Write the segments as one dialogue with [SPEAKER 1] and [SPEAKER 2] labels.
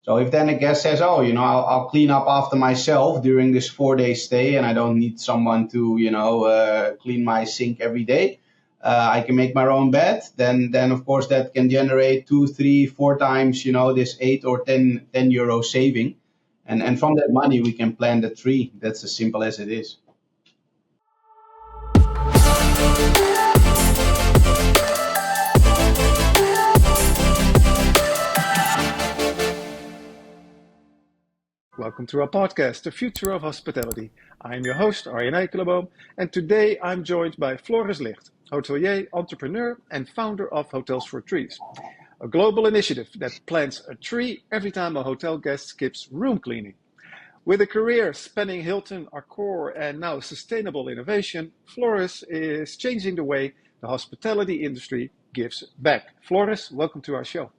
[SPEAKER 1] So if then a guest says, oh, I'll clean up after myself during this 4-day stay, and I don't need someone to, clean my sink every day. I can make my own bed. Then of course that can generate 2, 3, 4 times, this 8 or 10 euro saving. And from that money, we can plant a tree. That's as simple as it is.
[SPEAKER 2] Welcome to our podcast, The Future of Hospitality. I'm your host, Arjan Eikelenboom, and today I'm joined by Floris Licht, hotelier, entrepreneur, and founder of Hotels for Trees, a global initiative that plants a tree every time a hotel guest skips room cleaning. With a career spanning Hilton, Accor, and now sustainable innovation, Floris is changing the way the hospitality industry gives back. Floris, welcome to our show.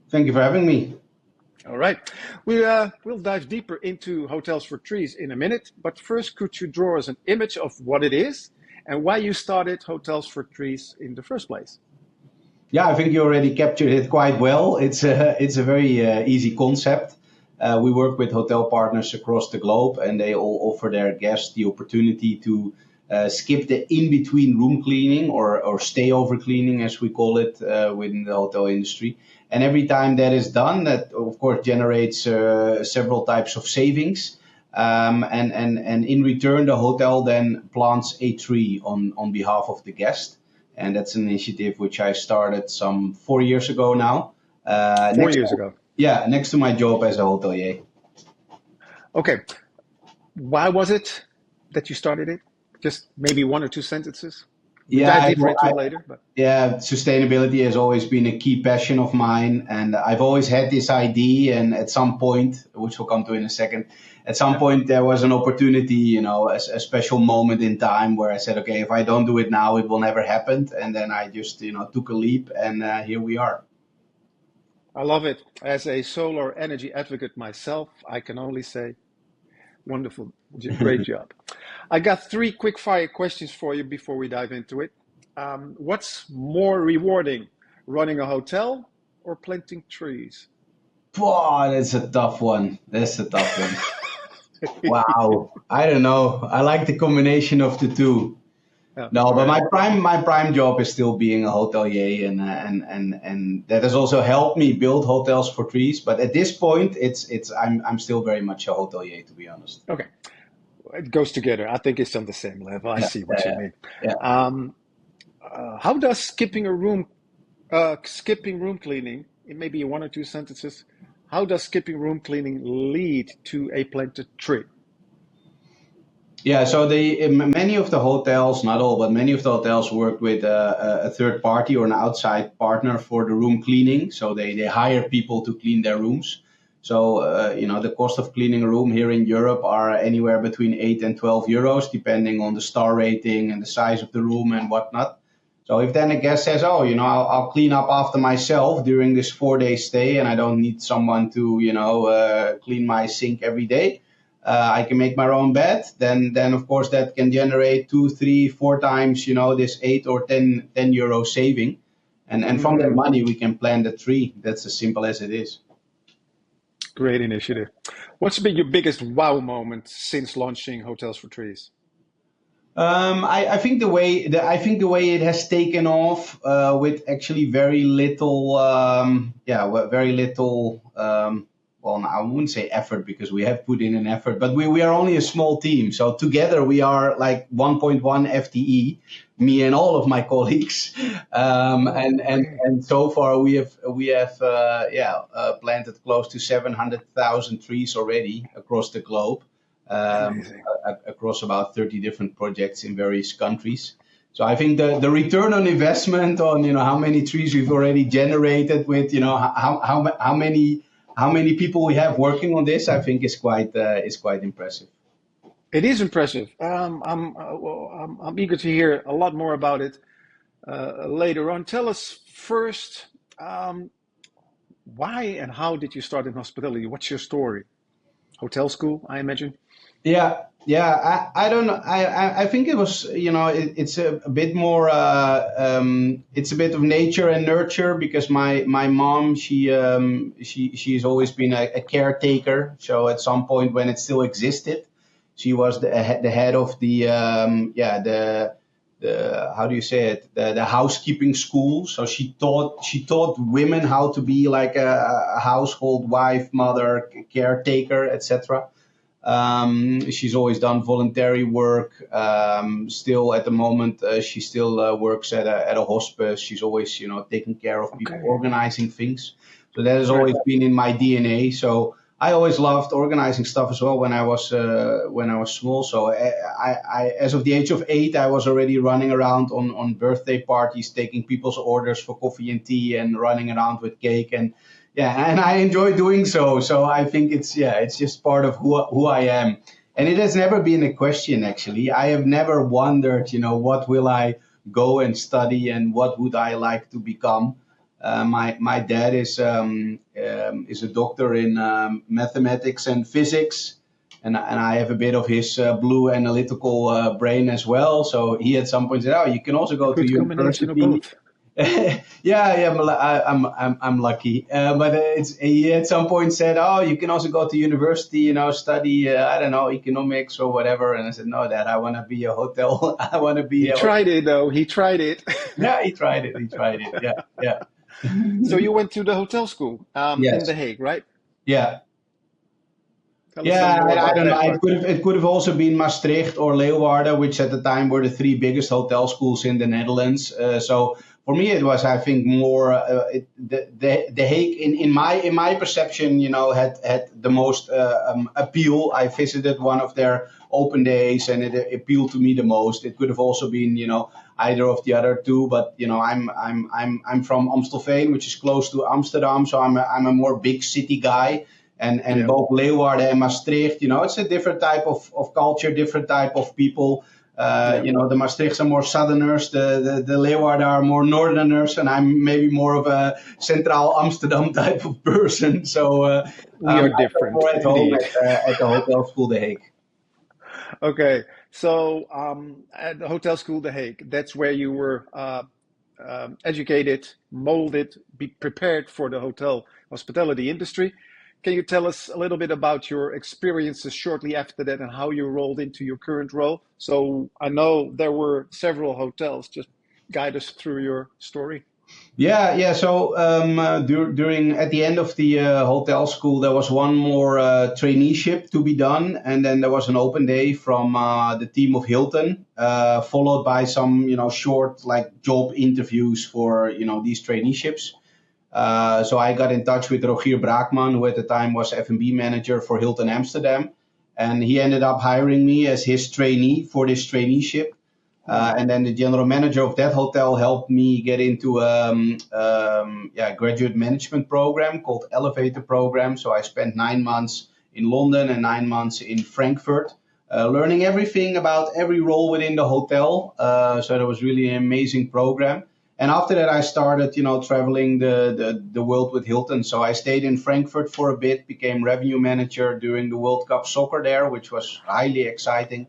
[SPEAKER 1] Thank you for having me.
[SPEAKER 2] All right. We'll dive deeper into Hotels for Trees in a minute, but first, could you draw us an image of what it is and why you started Hotels for Trees in the first place?
[SPEAKER 1] Yeah, I think you already captured it quite well. It's a very easy concept. We work with hotel partners across the globe, and they all offer their guests the opportunity to skip the in-between room cleaning or stay over cleaning, as we call it within the hotel industry. And every time that is done, that of course generates several types of savings. And in return, the hotel then plants a tree on behalf of the guest. And that's an initiative which I started some 4 years ago now.
[SPEAKER 2] 4 years ago.
[SPEAKER 1] Yeah, next to my job as a hotelier.
[SPEAKER 2] Okay. Why was it that you started it? Just maybe 1 or 2 sentences?
[SPEAKER 1] Yeah,
[SPEAKER 2] Dive deeper into it later. But
[SPEAKER 1] yeah, sustainability has always been a key passion of mine, and I've always had this idea. And at some point, which we'll come to in a second, at some point there was an opportunity, a special moment in time where I said, okay, if I don't do it now, it will never happen. And then I just, took a leap, and here we are.
[SPEAKER 2] I love it. As a solar energy advocate myself, I can only say, wonderful, great job. I got 3 quick fire questions for you before we dive into it. What's more rewarding, running a hotel or planting trees?
[SPEAKER 1] Wow, that's a tough one. Wow, I don't know. I like the combination of the two.
[SPEAKER 2] Yeah,
[SPEAKER 1] No, but
[SPEAKER 2] right.
[SPEAKER 1] my prime job is still being a hotelier, and that has also helped me build Hotels for Trees. But at this point, I'm still very much a hotelier, to be honest.
[SPEAKER 2] Okay, it goes together. I think it's on the same level. I see what you mean.
[SPEAKER 1] Yeah.
[SPEAKER 2] How does skipping room cleaning, in maybe 1 or 2 sentences, how does skipping room cleaning lead to a planted tree?
[SPEAKER 1] Yeah, so many of the hotels, not all, but many of the hotels work with a third party or an outside partner for the room cleaning. So they hire people to clean their rooms. So, the cost of cleaning a room here in Europe are anywhere between 8 and 12 euros, depending on the star rating and the size of the room and whatnot. So if then a guest says, oh, I'll clean up after myself during this 4-day stay, and I don't need someone to, clean my sink every day. I can make my own bed. Then of course that can generate 2, 3, 4 times, this 8 or 10 euro saving. And from that money, we can plant a tree. That's as simple as it is.
[SPEAKER 2] Great initiative. What's been your biggest wow moment since launching Hotels for Trees?
[SPEAKER 1] I think the way it has taken off with actually very little, very little. Well, I wouldn't say effort, because we have put in an effort, but we are only a small team. So together we are like 1.1 FTE, me and all of my colleagues. And so far we have planted close to 700,000 trees already across the globe, across about 30 different projects in various countries. So I think the return on investment on, how many trees we've already generated with, how many people we have working on this, I think is quite impressive.
[SPEAKER 2] It is impressive. I'm eager to hear a lot more about it later on. Tell us first, why and how did you start in hospitality? What's your story? hotel school, I imagine.
[SPEAKER 1] Yeah. I don't know. I think it was, it's a bit more. It's a bit of nature and nurture because my mom, she's always been a caretaker. So at some point when it still existed, she was the head of the how do you say it, the housekeeping school. So she taught women how to be like a household wife, mother, caretaker, etc. She's always done voluntary work. Still, at the moment, she still works at a hospice. She's always, taking care of people,
[SPEAKER 2] Okay.
[SPEAKER 1] organizing things. So that has
[SPEAKER 2] Right.
[SPEAKER 1] always been in my DNA. So I always loved organizing stuff as well when I was small. So as of the age of 8, I was already running around on birthday parties, taking people's orders for coffee and tea, and running around with cake and yeah, and I enjoy doing so. So I think it's just part of who I am, and it has never been a question actually. I have never wondered, what will I go and study and what would I like to become. My dad is a doctor in mathematics and physics, and I have a bit of his blue analytical brain as well. So he at some point said, "Oh, you can also
[SPEAKER 2] A
[SPEAKER 1] go to
[SPEAKER 2] good combination of
[SPEAKER 1] university."
[SPEAKER 2] both.
[SPEAKER 1] Yeah, I'm lucky. But he at some point said, "Oh, you can also go to university, study, I don't know, economics or whatever." And I said, "No, Dad, I want to be a hotel. I want to be
[SPEAKER 2] He
[SPEAKER 1] a."
[SPEAKER 2] tried it though. He tried it.
[SPEAKER 1] Yeah, he tried it. He tried it. Yeah, yeah.
[SPEAKER 2] So you went to the hotel school in
[SPEAKER 1] Yes.
[SPEAKER 2] The Hague, right?
[SPEAKER 1] Yeah.
[SPEAKER 2] Tell us some
[SPEAKER 1] Yeah,
[SPEAKER 2] more
[SPEAKER 1] I
[SPEAKER 2] about
[SPEAKER 1] don't know.
[SPEAKER 2] that
[SPEAKER 1] It
[SPEAKER 2] one.
[SPEAKER 1] could have it could have also been Maastricht or Leeuwarden, which at the time were the three biggest hotel schools in the Netherlands. So for me, it was, I think, more the Hague in my perception, had the most appeal. I visited one of their open days, and it appealed to me the most. It could have also been, either of the other two, but I'm from Amstelveen, which is close to Amsterdam, so I'm a more big city guy. And
[SPEAKER 2] Yeah.
[SPEAKER 1] both Leeuwarden and Maastricht, it's a different type of culture, different type of people.
[SPEAKER 2] Yeah.
[SPEAKER 1] The Maastrichts are more southerners, the Leeuwarden are more northerners, and I'm maybe more of a central Amsterdam type of person. So
[SPEAKER 2] We are
[SPEAKER 1] I felt
[SPEAKER 2] different,
[SPEAKER 1] more at home
[SPEAKER 2] indeed.
[SPEAKER 1] at the hotel school The Hague.
[SPEAKER 2] Okay. So at the hotel school The Hague, that's where you were educated, molded, be prepared for the hotel hospitality industry. Can you tell us a little bit about your experiences shortly after that and how you rolled into your current role? So I know there were several hotels. Just guide us through your story.
[SPEAKER 1] Yeah. So during at the end of the hotel school, there was one more traineeship to be done, and then there was an open day from the team of Hilton, followed by some short like job interviews for these traineeships. So I got in touch with Rogier Braakman, who at the time was F&B manager for Hilton Amsterdam, and he ended up hiring me as his trainee for this traineeship. And then the general manager of that hotel helped me get into graduate management program called Elevator Program. So I spent 9 months in London and 9 months in Frankfurt, learning everything about every role within the hotel. So that was really an amazing program. And after that, I started, traveling the world with Hilton. So I stayed in Frankfurt for a bit, became revenue manager during the World Cup soccer there, which was highly exciting.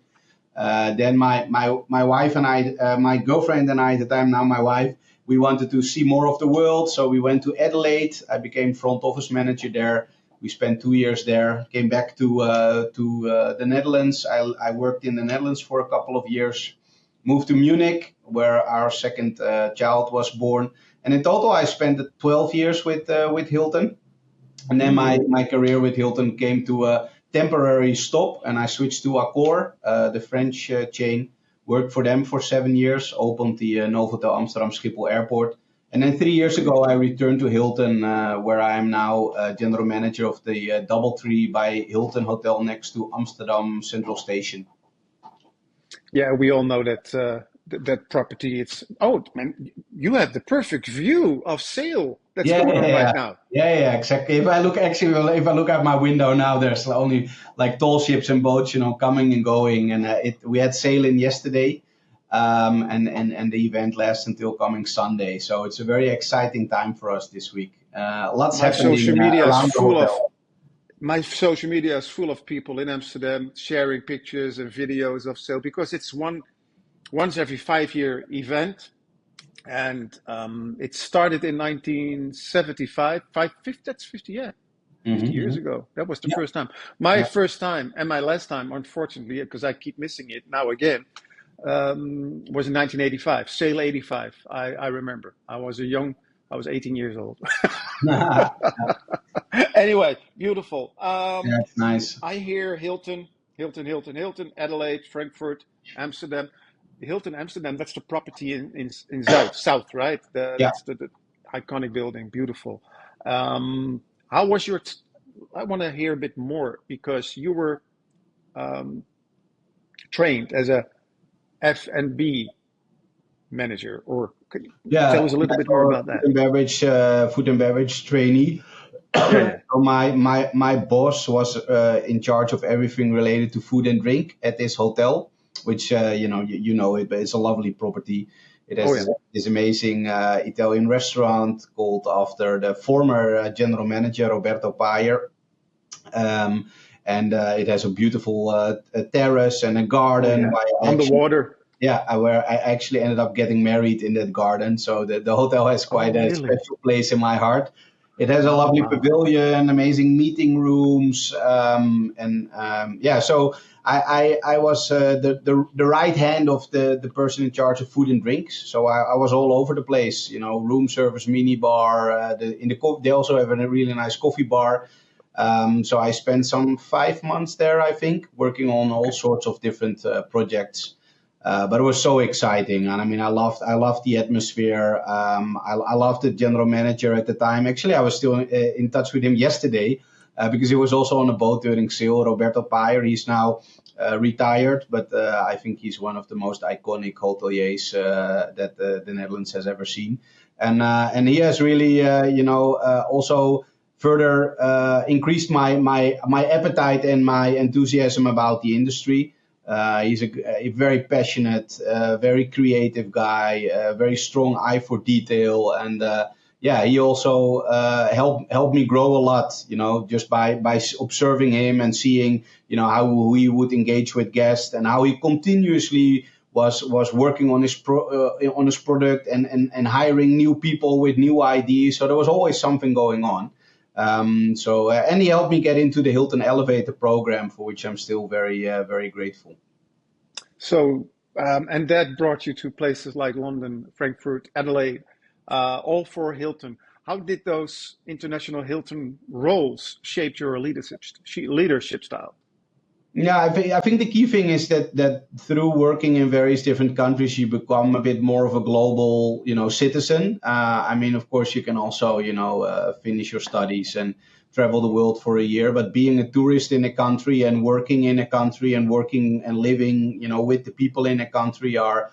[SPEAKER 1] Then my wife and I, my girlfriend and I at the time, now my wife, we wanted to see more of the world. So we went to Adelaide. I became front office manager there. We spent 2 years there, came back to the Netherlands. I worked in the Netherlands for a couple of years, moved to Munich, where our second child was born. And in total, I spent 12 years with Hilton. And then my career with Hilton came to a temporary stop, and I switched to Accor, the French chain. Worked for them for 7 years, opened the Novotel Amsterdam Schiphol Airport. And then 3 years ago, I returned to Hilton, where I am now general manager of the DoubleTree by Hilton Hotel next to Amsterdam Central Station.
[SPEAKER 2] Yeah, we all know that that property. It's man, you have the perfect view of sail that's
[SPEAKER 1] Yeah,
[SPEAKER 2] going
[SPEAKER 1] yeah,
[SPEAKER 2] on right
[SPEAKER 1] yeah.
[SPEAKER 2] now.
[SPEAKER 1] Yeah, exactly. If I look out my window now, there's only like tall ships and boats, coming and going. And we had sailing yesterday, and the event lasts until coming Sunday. So it's a very exciting time for us this week. Lots
[SPEAKER 2] My
[SPEAKER 1] happening
[SPEAKER 2] social media is
[SPEAKER 1] around the
[SPEAKER 2] full of
[SPEAKER 1] hotel.
[SPEAKER 2] My social media is full of people in Amsterdam sharing pictures and videos of sale because it's once every 5 year event. And it started in 1975, that's 50, yeah, 50
[SPEAKER 1] Mm-hmm.
[SPEAKER 2] years ago. That was the
[SPEAKER 1] Yeah,
[SPEAKER 2] first time. My
[SPEAKER 1] yeah.
[SPEAKER 2] first time and my last time, unfortunately, because I keep missing it now again, was in 1985, Sale 85. I remember. I was 18 years old. Anyway, beautiful.
[SPEAKER 1] Yeah, it's nice.
[SPEAKER 2] I hear Hilton, Adelaide, Frankfurt, Amsterdam. Hilton Amsterdam, that's the property in South, right?
[SPEAKER 1] Yeah.
[SPEAKER 2] That's the iconic building, beautiful. How was your? I want to hear a bit more because you were um, trained as a F&B manager, or could you tell
[SPEAKER 1] Yeah,
[SPEAKER 2] us a little
[SPEAKER 1] yeah,
[SPEAKER 2] bit more
[SPEAKER 1] so
[SPEAKER 2] about that?
[SPEAKER 1] food and beverage trainee.
[SPEAKER 2] Yeah, yeah.
[SPEAKER 1] So my boss was in charge of everything related to food and drink at this hotel, which you know it, but it's a lovely property. It
[SPEAKER 2] Oh,
[SPEAKER 1] has
[SPEAKER 2] yeah.
[SPEAKER 1] this amazing Italian restaurant called after the former general manager Roberto Payer. Um, and it has a beautiful terrace and a
[SPEAKER 2] Oh,
[SPEAKER 1] garden.
[SPEAKER 2] yeah. On the water.
[SPEAKER 1] Yeah, where I actually ended up getting married in that garden. So the hotel has
[SPEAKER 2] Oh,
[SPEAKER 1] quite a
[SPEAKER 2] really?
[SPEAKER 1] special place in my heart. It has a
[SPEAKER 2] Oh,
[SPEAKER 1] lovely
[SPEAKER 2] wow.
[SPEAKER 1] pavilion, amazing meeting rooms, and yeah. So I was the right hand of the person in charge of food and drinks. So I was all over the place. You know, room service, mini bar. They also have a really nice coffee bar. So I spent some 5 months there, I think, working on all
[SPEAKER 2] Okay.
[SPEAKER 1] sorts of different projects. But it was so exciting, and I mean, I loved the atmosphere. I loved the general manager at the time. Actually, I was still in touch with him yesterday because he was also on a boat during sail. Roberto Payer, he's now retired, but I think he's one of the most iconic hoteliers that the Netherlands has ever seen, and he has really, also further increased my appetite and my enthusiasm about the industry. He's a very passionate, very creative guy, very strong eye for detail, and yeah, he also helped me grow a lot. You know, just by observing him and seeing, how he would engage with guests and how he continuously was working on on his product and hiring new people with new ideas. So there was always something going on. And he helped me get into the Hilton Elevator program, for which I'm still very grateful.
[SPEAKER 2] So, and that brought you to places like London, Frankfurt, Adelaide, all for Hilton. How did those international Hilton roles shape your leadership style?
[SPEAKER 1] Yeah, I think the key thing is that through working in various different countries, you become a bit more of a global, citizen. I mean, of course, you can also, finish your studies and travel the world for a year. But being a tourist in a country and working in a country and working and living, with the people in a country are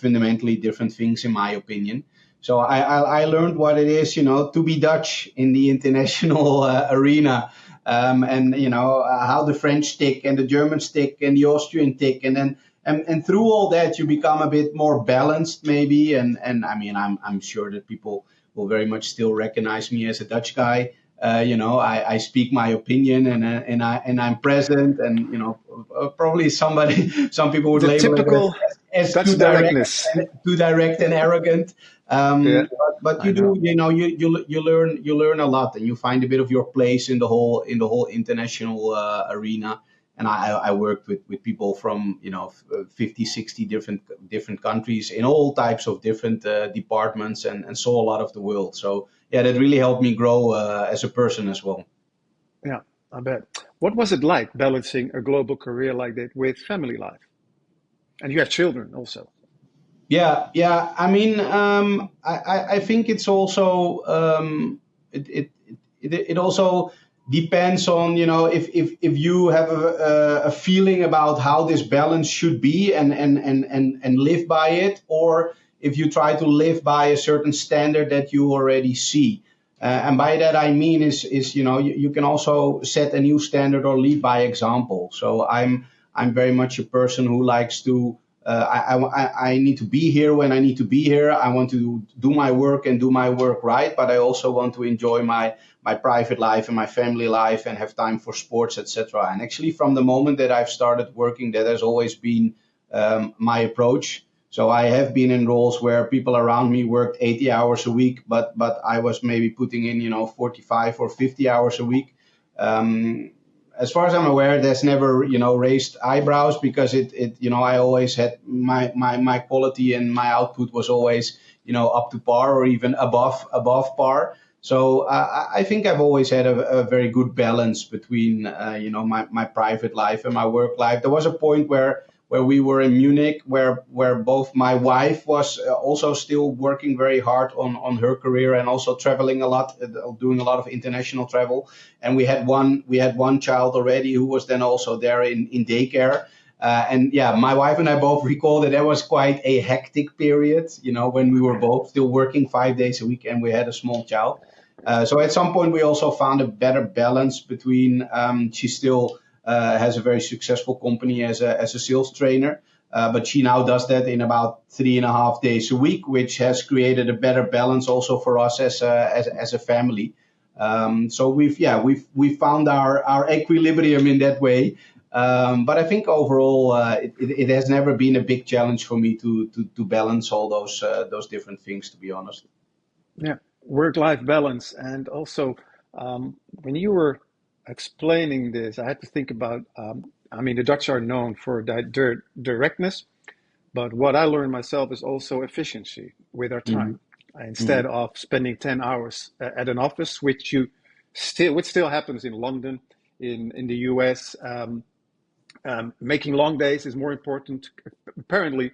[SPEAKER 1] fundamentally different things, in my opinion. So I learned what it is, to be Dutch in the international arena, and how the French tick and the Germans tick and the Austrian tick, and then and through all that you become a bit more balanced maybe, and I mean I'm sure that people will very much still recognize me as a Dutch guy. I speak my opinion and I'm present, and probably some people would
[SPEAKER 2] The
[SPEAKER 1] label it
[SPEAKER 2] typical
[SPEAKER 1] as
[SPEAKER 2] Dutch directness.
[SPEAKER 1] too direct and arrogant.
[SPEAKER 2] Yeah,
[SPEAKER 1] But
[SPEAKER 2] I
[SPEAKER 1] you do,
[SPEAKER 2] know.
[SPEAKER 1] you learn a lot, and you find a bit of your place in the whole international arena. And I worked with people from 50, 60 different countries in all types of different departments, and saw a lot of the world. So yeah, that really helped me grow as a person as well.
[SPEAKER 2] Yeah, I bet. What was it like balancing a global career like that with family life? And you have children also.
[SPEAKER 1] Yeah, yeah. I mean, I think it's also it also depends on, if you have a feeling about how this balance should be, and live by it, or if you try to live by a certain standard that you already see. And by that I mean is you can also set a new standard or lead by example. So I'm very much a person who likes to I need to be here when I need to be here. I want to do my work and do my work right, but I also want to enjoy my private life and my family life and have time for sports, etc. And actually, from the moment that I've started working, that has always been my approach. So I have been in roles where people around me worked 80 hours a week, but I was maybe putting in 45 or 50 hours a week. As far as I'm aware, that's never raised eyebrows, because it I always had my quality and my output was always up to par or even above par. So I think I've always had a very good balance between my private life and my work life. There was a point where we were in Munich, where both my wife was also still working very hard on her career and also traveling a lot, doing a lot of international travel. And we had one child already who was then also there in daycare. And yeah, my wife and I both recall that was quite a hectic period, when we were both still working 5 days a week and we had a small child. So at some point we also found a better balance between she still has a very successful company as a sales trainer, but she now does that in about 3.5 days a week, which has created a better balance also for us as a family. So we've found our equilibrium in that way. But I think overall it has never been a big challenge for me to balance all those different things, to be honest.
[SPEAKER 2] Yeah, work-life balance. And also, when you were explaining this, I had to think about, the Dutch are known for directness, but what I learned myself is also efficiency with our time. Instead of spending 10 hours at an office, which still happens in London, in the US, making long days is more important, apparently,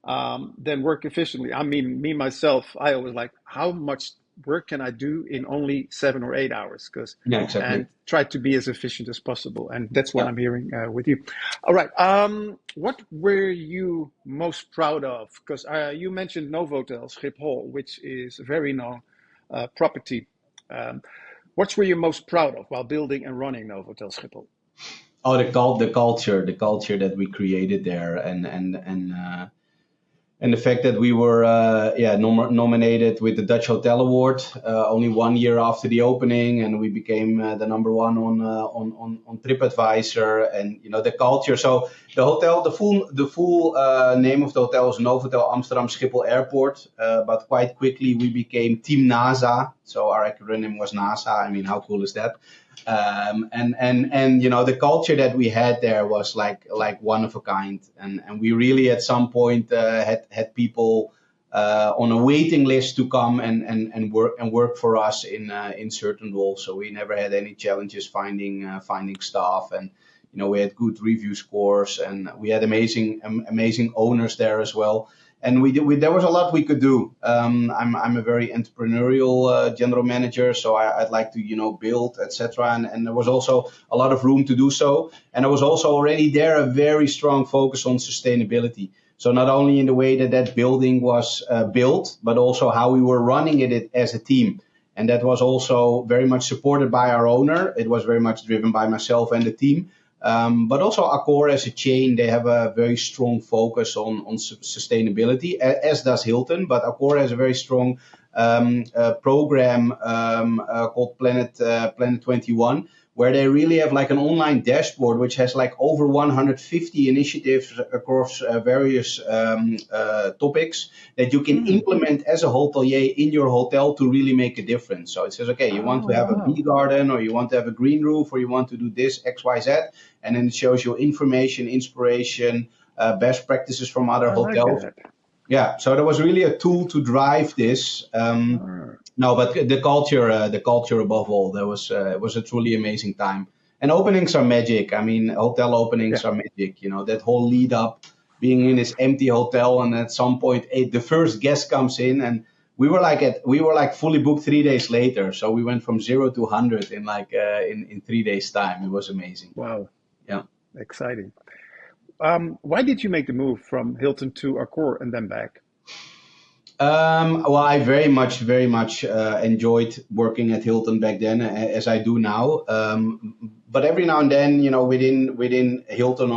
[SPEAKER 2] than work efficiently. Me myself, I always like, how much work can I do in only 7 or 8 hours? And try to be as efficient as possible. And that's what I'm hearing with you. All right. What were you most proud of? Because you mentioned Novotel Schiphol, which is a very known property. What were you most proud of while building and running Novotel Schiphol?
[SPEAKER 1] Oh, the culture that we created there, and the fact that we were nominated with the Dutch Hotel Award only 1 year after the opening, and we became the number one on TripAdvisor, and the culture. So the hotel, the full name of the hotel is Novotel Amsterdam Schiphol Airport, but quite quickly we became Team NASA. So our acronym was NASA. I mean, how cool is that? And the culture that we had there was like one of a kind, and we really at some point had people on a waiting list to come and work for us in certain roles. So we never had any challenges finding staff, and we had good review scores, and we had amazing owners there as well. And there was a lot we could do. I'm a very entrepreneurial general manager, so I'd like to build, etc. And there was also a lot of room to do so. And there was also already there a very strong focus on sustainability. So not only in the way that building was built, but also how we were running it as a team. And that was also very much supported by our owner. It was very much driven by myself and the team. But also Accor as a chain, they have a very strong focus on sustainability, as does Hilton. But Accor has a very strong program called Planet 21, where they really have like an online dashboard which has like over 150 initiatives across various topics that you can implement as a hotelier in your hotel to really make a difference. So it says, okay, you want to have a bee garden, or you want to have a green roof, or you want to do this X, Y, Z, and then it shows you information, inspiration, best practices from other hotels.
[SPEAKER 2] Like
[SPEAKER 1] yeah, so there was really a tool to drive this. No, but the culture above all, it was a truly amazing time. And openings are magic. I mean, hotel openings are magic. That whole lead up, being in this empty hotel, and at some point, the first guest comes in, and we were like fully booked 3 days later. So we went from 0 to 100 in in 3 days time. It was amazing.
[SPEAKER 2] Wow.
[SPEAKER 1] Yeah.
[SPEAKER 2] Exciting. Why did you make the move from Hilton to Accor and then back?
[SPEAKER 1] Well, I very much enjoyed working at Hilton back then, as I do now. But every now and then, within Hilton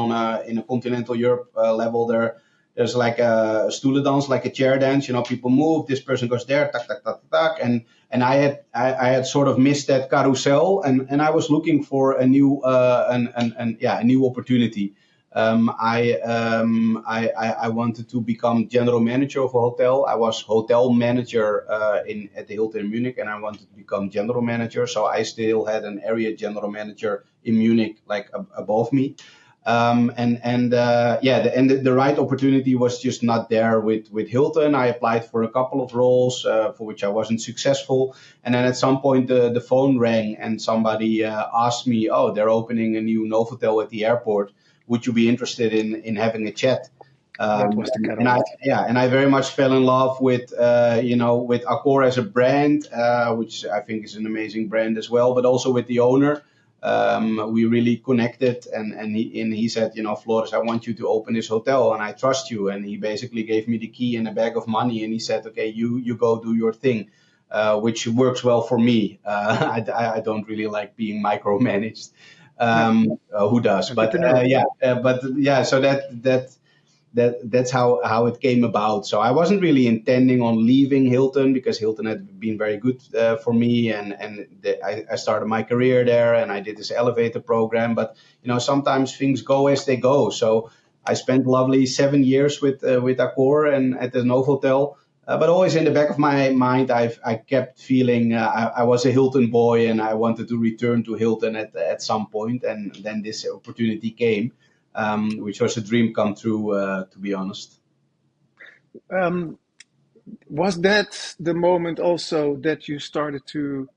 [SPEAKER 1] in a continental Europe level, there there's like a stoelen dance, like a chair dance. People move. This person goes there, tak tak tak tak, tak. And I had sort of missed that carousel, and I was looking for a new a new opportunity. I wanted to become general manager of a hotel. I was hotel manager at the Hilton in Munich, and I wanted to become general manager. So I still had an area general manager in Munich, like above me. The right opportunity was just not there with Hilton. I applied for a couple of roles for which I wasn't successful. And then at some point the phone rang and somebody asked me, "Oh, they're opening a new Novotel at the airport. Would you be interested in having a chat?"
[SPEAKER 2] That was the catalyst.
[SPEAKER 1] And I very much fell in love with with Accor as a brand, which I think is an amazing brand as well, but also with the owner. We really connected, and he said, "Floris, I want you to open this hotel, and I trust you." And he basically gave me the key and a bag of money, and he said, "Okay, you go do your thing," which works well for me. I don't really like being micromanaged. Who does? But so that's how it came about. So I wasn't really intending on leaving Hilton because Hilton had been very good for me, and I started my career there, and I did this elevator program. But sometimes things go as they go. So I spent lovely 7 years with Accor and at the Novotel. But always in the back of my mind, I kept feeling I was a Hilton boy, and I wanted to return to Hilton at some point. And then this opportunity came. Which was a dream come true, to be honest.
[SPEAKER 2] Was that the moment also that you started to,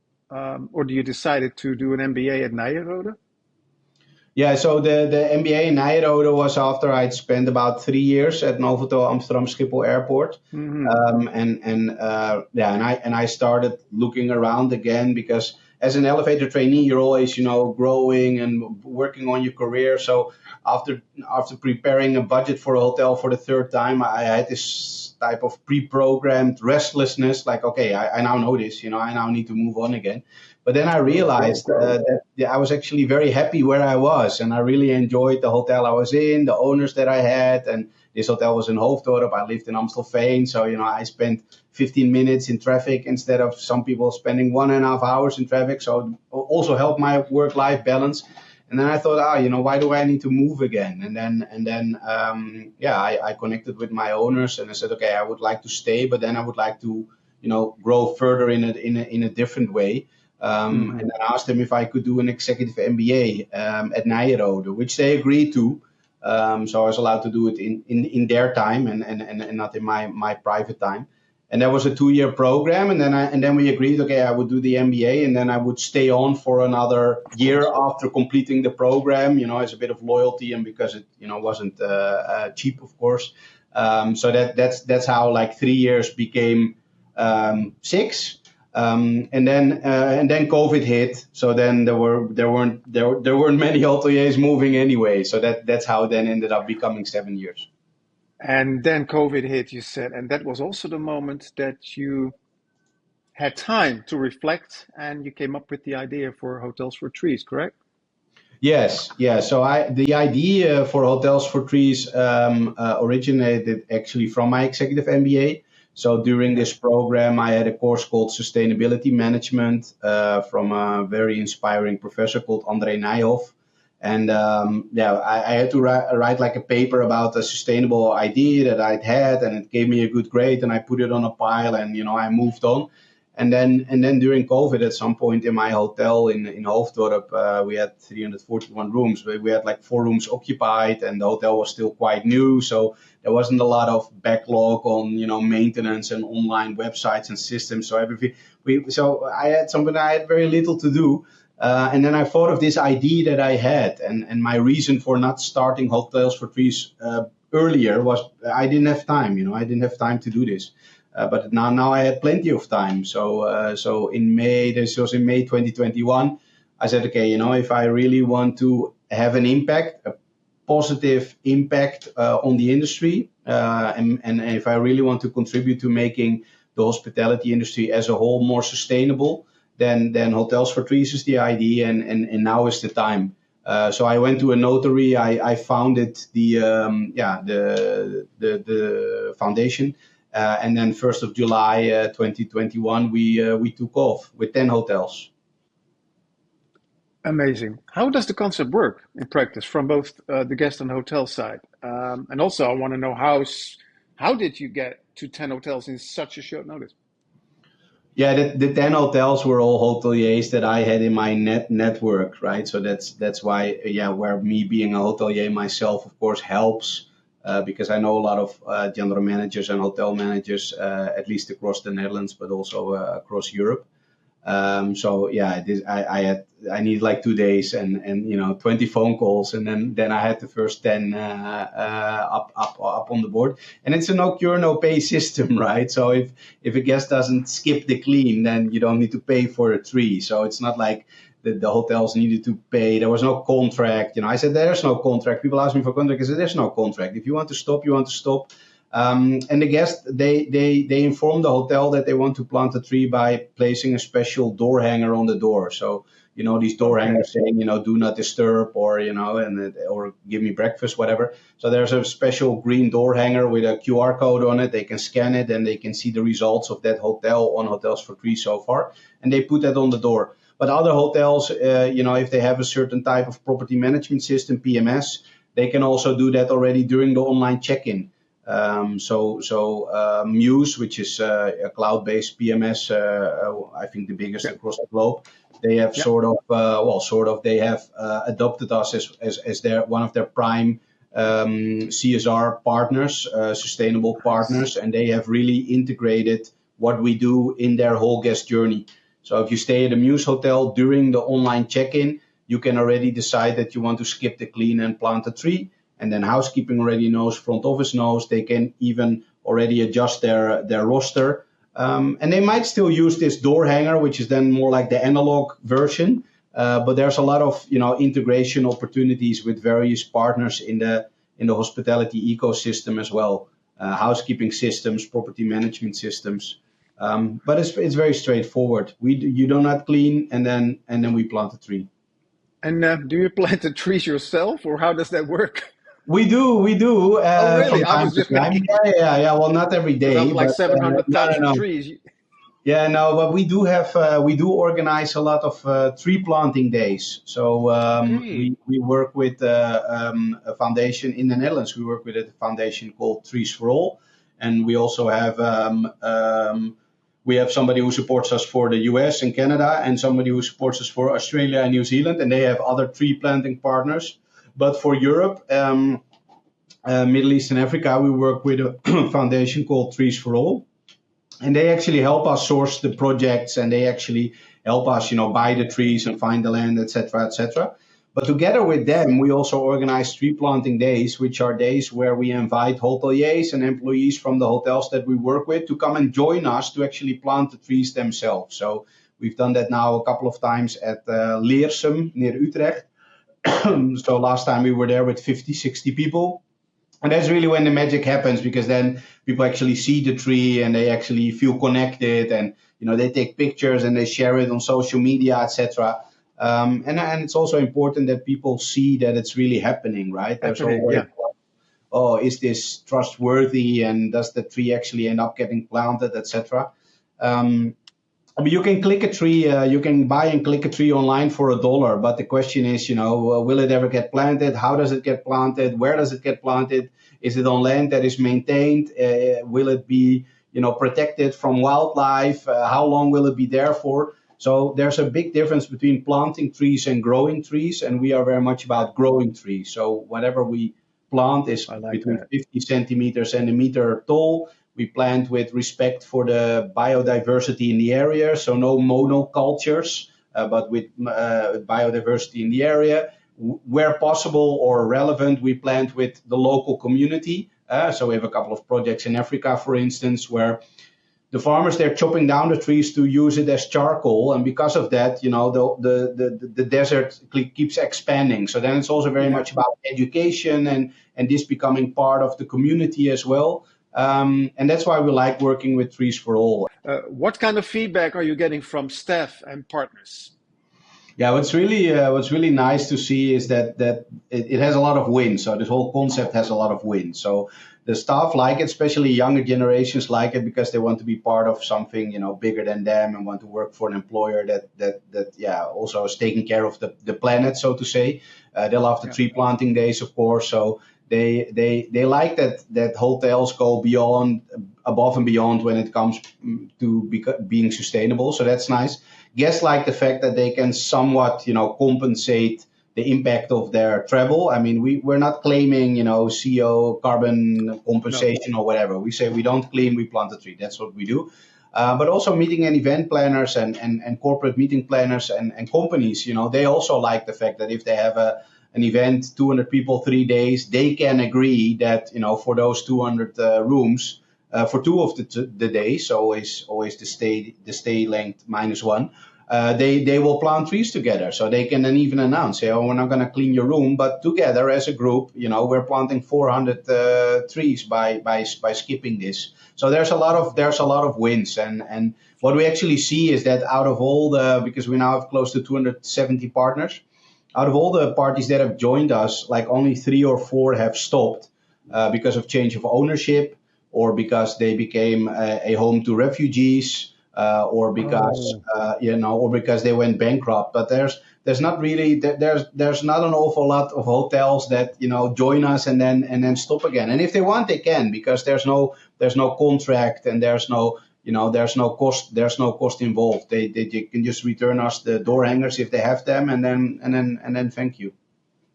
[SPEAKER 2] or you decided to do an MBA at Nyenrode?
[SPEAKER 1] Yeah, so the MBA in Nyenrode was after I'd spent about 3 years at Novotel Amsterdam Schiphol Airport. Mm-hmm. And I started looking around again because as an elevator trainee, you're always, growing and working on your career. So after preparing a budget for a hotel for the third time, I had this type of pre-programmed restlessness, like, okay, I now know this, I now need to move on again. But then I realized that I was actually very happy where I was, and I really enjoyed the hotel I was in, the owners that I had, and this hotel was in Hoofddorp. I lived in Amstelveen, so I spent 15 minutes in traffic instead of some people spending 1.5 hours in traffic. So it also helped my work-life balance. And then I thought, why do I need to move again? And then I connected with my owners, and I said, okay, I would like to stay, but then I would like to, grow further in a different way. And then I asked them if I could do an executive MBA at Nyenrode, which they agreed to. So I was allowed to do it in their time and not in my private time. And that was a 2-year program, and then we agreed, okay, I would do the MBA, and then I would stay on for another year after completing the program, as a bit of loyalty, and because it, wasn't cheap, of course. So that's how like 3 years became 6. And then COVID hit, so then there weren't many hoteliers moving anyway. So that's how it then ended up becoming 7 years.
[SPEAKER 2] And then COVID hit, you said, and that was also the moment that you had time to reflect, and you came up with the idea for Hotels for Trees, correct?
[SPEAKER 1] Yes, yeah. So the idea for Hotels for Trees originated actually from my executive MBA. So during this program, I had a course called Sustainability Management from a very inspiring professor called André Nijhoff. And I had to write like a paper about a sustainable idea that I'd had, and it gave me a good grade, and I put it on a pile, and I moved on. And then during COVID, at some point in my hotel in Hoofddorp, we had 341 rooms. We had like 4 rooms occupied, and the hotel was still quite new, so there wasn't a lot of backlog on maintenance and online websites and systems. So I had very little to do. And then I thought of this idea that I had, and my reason for not starting Hotels for Trees earlier was I didn't have time. I didn't have time to do this. But now I had plenty of time. So in May, this was in May 2021, I said, okay, if I really want to have an impact, a positive impact on the industry, and if I really want to contribute to making the hospitality industry as a whole more sustainable, then Hotels for Trees is the idea, and now is the time. So I went to a notary. I founded the foundation, and then 1st of July 2021 we took off with 10 hotels.
[SPEAKER 2] Amazing. How does the concept work in practice from both the guest and hotel side? And also, I want to know how did you get to 10 hotels in such a short notice?
[SPEAKER 1] Yeah, the 10 hotels were all hoteliers that I had in my network, right? So that's why, where me being a hotelier myself, of course, helps because I know a lot of general managers and hotel managers, at least across the Netherlands, but also across Europe. So yeah, I needed like 2 days and 20 phone calls, and then I had the first 10 up on the board. And it's a no cure no pay system, right? So if a guest doesn't skip the clean, then you don't need to pay for a tree. So it's not like the hotels needed to pay. There was no contract. I said there's no contract. People ask me for contract. I said there's no contract. If you want to stop, you want to stop. And the guests, they inform the hotel that they want to plant a tree by placing a special door hanger on the door. So, these door hangers saying, do not disturb, or, or give me breakfast, whatever. So there's a special green door hanger with a QR code on it. They can scan it and they can see the results of that hotel on Hotels for Trees so far. And they put that on the door. But other hotels, if they have a certain type of property management system, PMS, they can also do that already during the online check-in. Muse, which is a cloud-based PMS, I think the biggest across the globe, they have they have adopted us as their one of their prime CSR partners, sustainable partners, and they have really integrated what we do in their whole guest journey. So if you stay at a Muse hotel during the online check-in, you can already decide that you want to skip the clean and plant a tree. And then housekeeping already knows, front office knows. They can even already adjust their roster. And they might still use this door hanger, which is then more like the analog version. But there's a lot of integration opportunities with various partners in the hospitality ecosystem as well. Housekeeping systems, property management systems. But it's very straightforward. You do not clean, and then we plant a tree.
[SPEAKER 2] And do you plant the trees yourself, or how does that work?
[SPEAKER 1] We do.
[SPEAKER 2] Oh, really?
[SPEAKER 1] From
[SPEAKER 2] I
[SPEAKER 1] time
[SPEAKER 2] was
[SPEAKER 1] to
[SPEAKER 2] just
[SPEAKER 1] time.
[SPEAKER 2] thinking,
[SPEAKER 1] Yeah. Well, not every
[SPEAKER 2] because I
[SPEAKER 1] day,
[SPEAKER 2] have like
[SPEAKER 1] but
[SPEAKER 2] 700,000
[SPEAKER 1] no.
[SPEAKER 2] trees.
[SPEAKER 1] Yeah, no, but we do have we do organize a lot of tree planting days. So
[SPEAKER 2] Okay.
[SPEAKER 1] we work with a foundation in the Netherlands. We work with a foundation called Trees for All, and we also have somebody who supports us for the US and Canada, and somebody who supports us for Australia and New Zealand, and they have other tree planting partners. But for Europe, Middle East and Africa, we work with a foundation called Trees for All. And they actually help us source the projects, and they actually help us, buy the trees and find the land, etc., etc. But together with them, we also organize tree planting days, which are days where we invite hoteliers and employees from the hotels that we work with to come and join us to actually plant the trees themselves. So we've done that now a couple of times at Leersum near Utrecht. So last time we were there with 50, 60 people. And that's really when the magic happens, because then people actually see the tree and they actually feel connected, and they take pictures and they share it on social media, etc. And it's also important that people see that it's really happening, right? There's always, oh, is this trustworthy, and does the tree actually end up getting planted, etc. I mean, you can click a tree, you can buy and click a tree online for $1, but the question is, will it ever get planted? How does it get planted? Where does it get planted? Is it on land that is maintained? Will it be, protected from wildlife? How long will it be there for? So there's a big difference between planting trees and growing trees, and we are very much about growing trees. So whatever we plant is between 50 centimeters and a meter tall. We plant with respect for the biodiversity in the area, so no monocultures, but with biodiversity in the area. Where possible or relevant, we plant with the local community. So we have a couple of projects in Africa, for instance, where the farmers, they're chopping down the trees to use it as charcoal, and because of that, the desert keeps expanding. So then it's also very much about education and this becoming part of the community as well. And that's why we like working with Trees for All.
[SPEAKER 2] What kind of feedback are you getting from staff and partners?
[SPEAKER 1] Yeah, what's really nice to see is that it has a lot of wins. So this whole concept has a lot of wins. So the staff like it, especially younger generations like it because they want to be part of something bigger than them and want to work for an employer that also is taking care of the planet, so to say. They love the
[SPEAKER 2] Yeah.
[SPEAKER 1] tree planting days, of course. So they like that hotels go above and beyond when it comes to being sustainable. So that's nice. Guests like the fact that they can somewhat, compensate the impact of their travel. I mean, we're not claiming, CO carbon
[SPEAKER 2] No.
[SPEAKER 1] compensation or whatever. We say we don't clean, we plant a tree. That's what we do. But also meeting and event planners and corporate meeting planners and companies, they also like the fact that if they have an event, 200 people, 3 days, they can agree that, for those 200 rooms, for two of the days, always the stay length -1. They will plant trees together, so they can then even announce, say, "Oh, we're not going to clean your room, but together as a group, we're planting 400 trees by skipping this." So there's a lot of wins, and what we actually see is that out of all because we now have close to 270 partners, out of all the parties that have joined us, like only 3 or 4 have stopped because of change of ownership, or because they became a home to refugees, or because or because they went bankrupt. But there's not really there's not an awful lot of hotels that join us and then stop again. And if they want, they can, because there's no contract, and there's no cost involved. They can just return us the door hangers if they have them, and then thank you.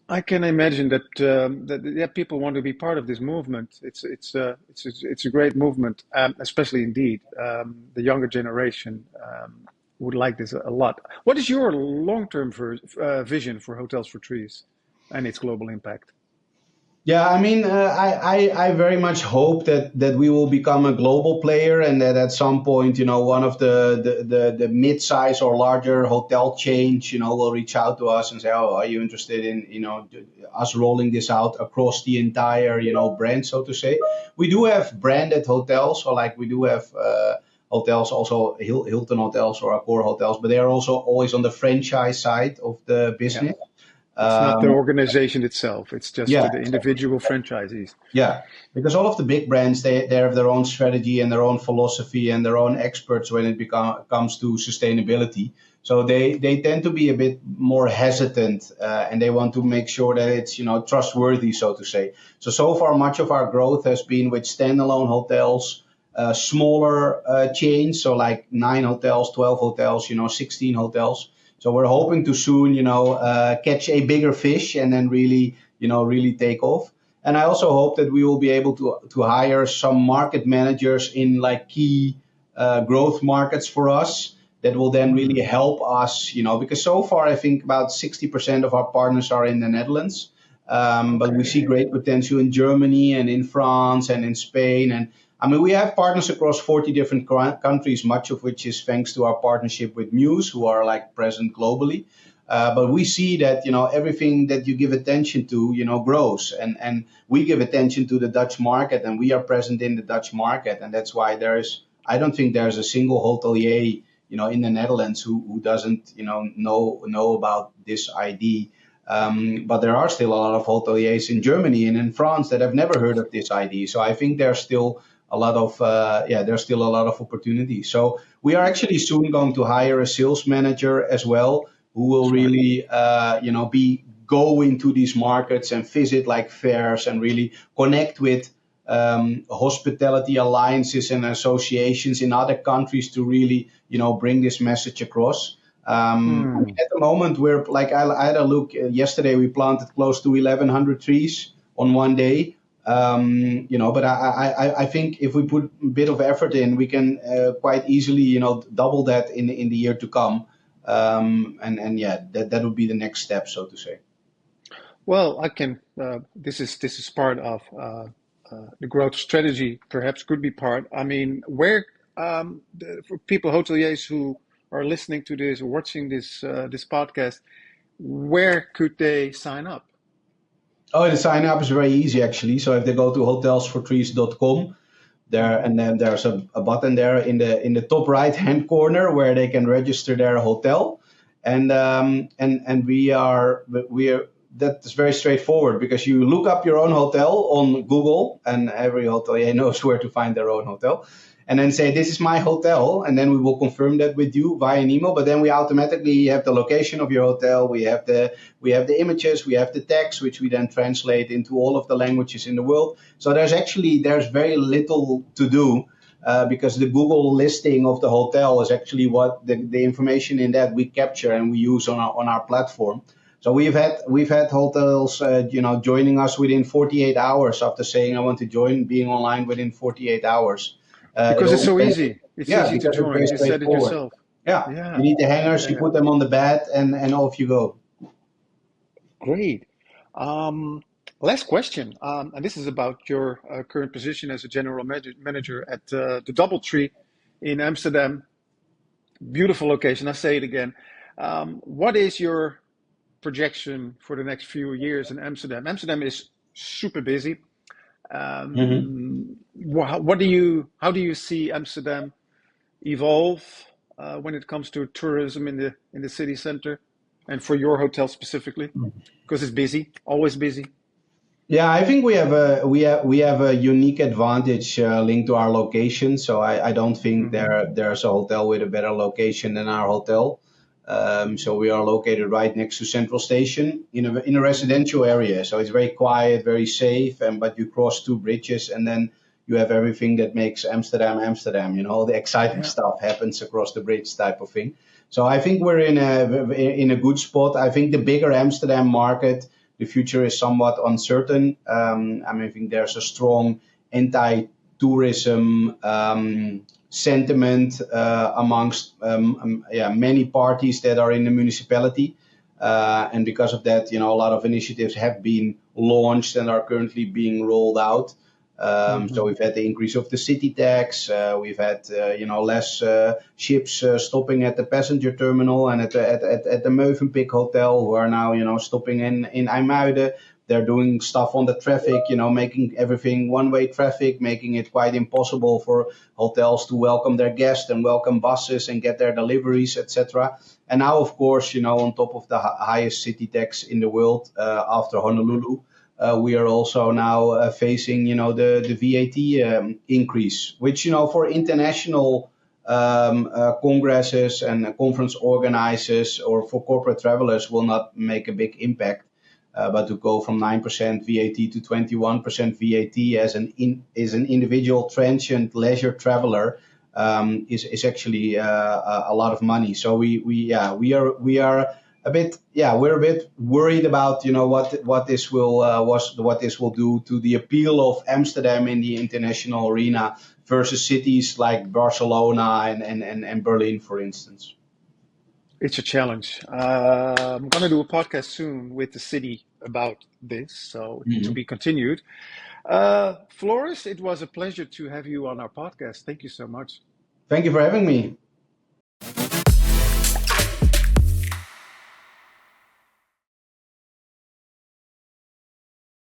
[SPEAKER 2] I can imagine that people want to be part of this movement. It's a great movement, especially indeed the younger generation would like this a lot. What is your long-term vision for Hotels for Trees and its global impact?
[SPEAKER 1] Yeah, I mean, I very much hope that we will become a global player, and that at some point, one of the mid-size or larger hotel chains, will reach out to us and say, "Oh, are you interested in, us rolling this out across the entire, brand, so to say?" We do have branded hotels, so like we do have hotels, also Hilton hotels or Accor hotels, but they are also always on the franchise side of the
[SPEAKER 2] Yeah,
[SPEAKER 1] business.
[SPEAKER 2] it's not the
[SPEAKER 1] Um,
[SPEAKER 2] organization itself; it's just
[SPEAKER 1] yeah,
[SPEAKER 2] the individual franchisees.
[SPEAKER 1] Yeah, because all of the big brands, they have their own strategy and their own philosophy and their own experts when it comes to sustainability. So they tend to be a bit more hesitant, and they want to make sure that it's trustworthy, so to say. So far much of our growth has been with standalone hotels, smaller chains, so like 9 hotels, 12 hotels, 16 hotels. So we're hoping to soon catch a bigger fish and then really take off. And I also hope that we will be able to hire some market managers in like key growth markets for us that will then really help us, because so far I think about 60% of our partners are in the Netherlands. But we see great potential in Germany and in France and in Spain. And I mean, we have partners across 40 different countries, much of which is thanks to our partnership with Muse, who are like present globally. But we see that everything that you give attention to grows, and we give attention to the Dutch market, and we are present in the Dutch market, and that's why I don't think there's a single hotelier in the Netherlands who doesn't know about this ID. But there are still a lot of hoteliers in Germany and in France that have never heard of this ID. So I think there's still a lot of opportunities. So we are actually soon going to hire a sales manager as well, who will really, go into these markets and visit like fairs and really connect with hospitality alliances and associations in other countries to really, bring this message across. I mean, at the moment, we're like, I had a look yesterday. We planted close to 1,100 trees on one day. But I think if we put a bit of effort in, we can quite easily, double that in the year to come. That would be the next step, so to say.
[SPEAKER 2] Well, I can. This is part of the growth strategy. Perhaps could be part. I mean, where for people hoteliers who are listening to this or watching this podcast, where could they sign up?
[SPEAKER 1] Oh, the sign up is very easy actually. So if they go to hotelsfortrees.com, and then there's a button there in the top right hand corner where they can register their hotel. and we are that's very straightforward because you look up your own hotel on Google, and every hotelier knows where to find their own hotel, and then say, this is my hotel, and then we will confirm that with you via an email. But then we automatically have the location of your hotel, we have the images, we have the text, which we then translate into all of the languages in the world. So there's very little to do. Because the Google listing of the hotel is actually what the information in that we capture and we use on our platform. So we've had hotels, joining us within 48 hours after saying I want to join, being online within 48 hours.
[SPEAKER 2] Because it's so easy. It's easy to
[SPEAKER 1] because it's
[SPEAKER 2] join.
[SPEAKER 1] very
[SPEAKER 2] You said it
[SPEAKER 1] straightforward.
[SPEAKER 2] yourself.
[SPEAKER 1] Yeah.
[SPEAKER 2] Yeah.
[SPEAKER 1] You need the hangers, you put them on the bed, and off you go.
[SPEAKER 2] Great. Last question, and this is about your current position as a general manager at the DoubleTree in Amsterdam. Beautiful location. I say it again. What is your projection for the next few years in Amsterdam? Amsterdam is super busy. How do you see Amsterdam evolve when it comes to tourism in the city center, and for your hotel specifically, because it's busy, always busy?
[SPEAKER 1] Yeah, I think we have a unique advantage linked to our location. So I don't think there's a hotel with a better location than our hotel. So we are located right next to Central Station in a residential area. So it's very quiet, very safe, but you cross two bridges and then you have everything that makes Amsterdam Amsterdam. All the exciting stuff happens across the bridge, type of thing. So I think we're in a good spot. I think the bigger Amsterdam market, the future is somewhat uncertain. I think there's a strong anti-tourism sentiment amongst many parties that are in the municipality. And because of that, a lot of initiatives have been launched and are currently being rolled out. So we've had the increase of the city tax. We've had less ships stopping at the passenger terminal and at the Mövenpick Hotel, who are now stopping in IJmuiden. They're doing stuff on the traffic, making everything one-way traffic, making it quite impossible for hotels to welcome their guests and welcome buses and get their deliveries, etc. And now, of course, on top of the highest city tax in the world after Honolulu, we are also now facing, the VAT increase, which, for international congresses and conference organizers or for corporate travelers will not make a big impact. But to go from 9% VAT to 21% VAT as an individual transient leisure traveler is actually a lot of money. So we are a bit worried about what this will do to the appeal of Amsterdam in the international arena versus cities like Barcelona and Berlin, for instance.
[SPEAKER 2] It's a challenge. I'm going to do a podcast soon with the city about this, so to be continued. Floris, it was a pleasure to have you on our podcast. Thank you so much.
[SPEAKER 1] Thank you for having me.